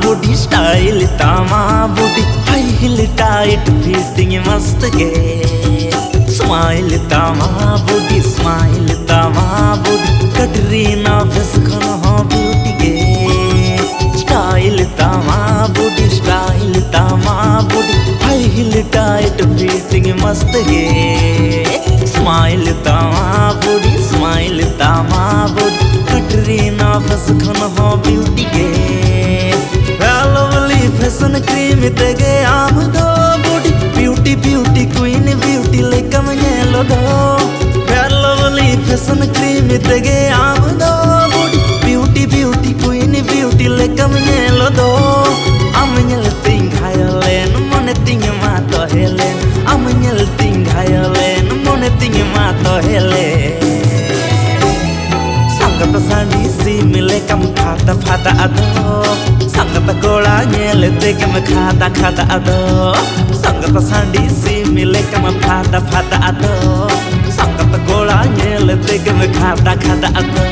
body style तामा body high heel tight fitting मस्त गे स्माइल तामा बॉडी कटरीना फेस खन हो ब्यूटी गे स्टाइल तामा body high heel tight fitting मस्त गे स्माइल तामा बॉडी कटरीना फेस खन हो ब्यूटी गे लवली फैशन क्रीम तेगे आम दो बॉडी ब्यूटी क्वीन ब्यूटी लेकम येलो दो लवली फैशन क्रीम तेगे आम दो बॉडी ब्यूटी क्वीन ब्यूटी लेकम येलो दो am nyel ting hayalen mone ting ma to helen am nyel ting hayalen mone ting ma to helen sangat sandi si mile kam phata ado sangat gola nyel te kam khata ado sangat sandi si mile kam phata ado sangat gola nyel te kam khata ado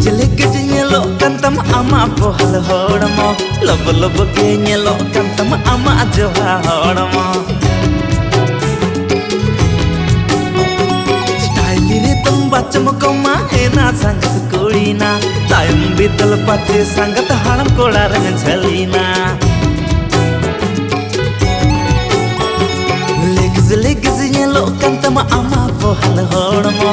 Legit nyelo kantam ama pohal hodamo lob ke nyelo kantam ama joha hodamo style dire tum bacham koma ena sangat kulina time bital pache sangat haram kola rang jhalina legit nyelo kantam ama pohal hodamo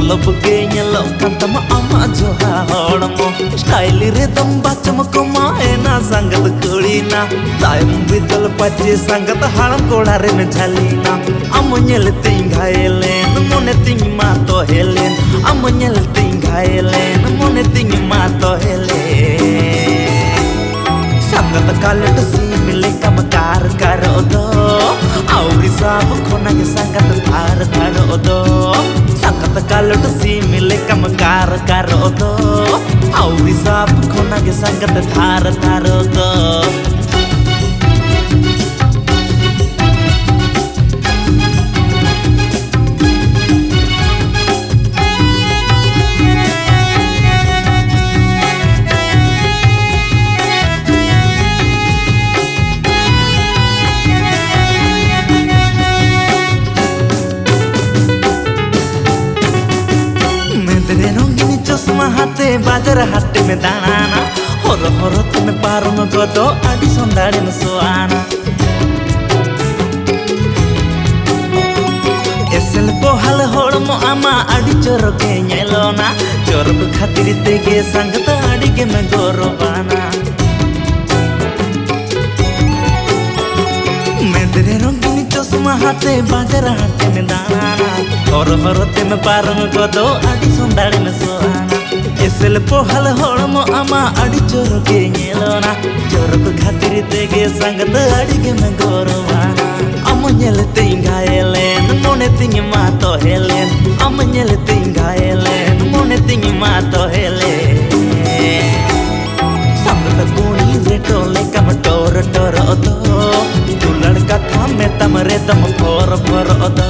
lob ke nyelo kantam ama joha hodamo style re dam bacham koma ena sangat kulina time bidal pache sangat haram kola re jhalina amnyel tinghailen mone ting ma to helen amnyel tinghailen mone ting ma to helen sangat kalat si mile kam kar do auri sab khona ke sangat thar do sangat kalat si mile kam kar do auri sab khona ke sangat thar do हाथे बाजार हाटे में दाना हर तुम्हें पारो न गो आदि संदाड़ी में सोआना acyl Pohl होड़मो आमा आदि चोरो के ñelona चोरो खातिर तेगे संगत आदि के में गोरबाना मेरे रंगीन चश्मा हाथे बाजार हाटे में दाना हर तुम्हें पारो न गो आदि संदाड़ी में सोआना एसल पोहल होड़मो आमा आदि चोरो के ñelona चोरो खातिर तेगे संगत आदि के में गोरबाना amnyel tinghailen mone ting ma to helen amnyel tinghailen mone ting ma to helen sangat guni reto le kam tor do tu ladka tha me tamre tam for do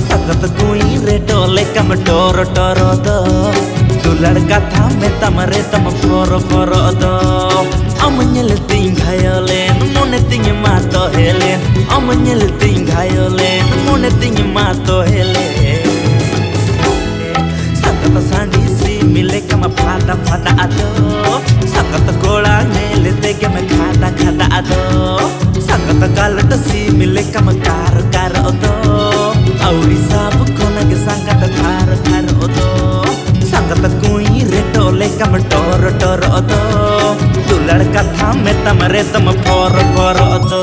sangat guni reto le kam tor do tu ladka tha me tamre tam for do amnyel tinghailen mone ting ma to helen amnyel tinghailen mone ting ma to helen sangat sandi si mile kam phata ado sangat gola nele te kam khata ado sangat galat si mile kam kar do auri sab khona ke sangat thar do sangat kui reto le kam tor do tu ladka tha me tamre tam for do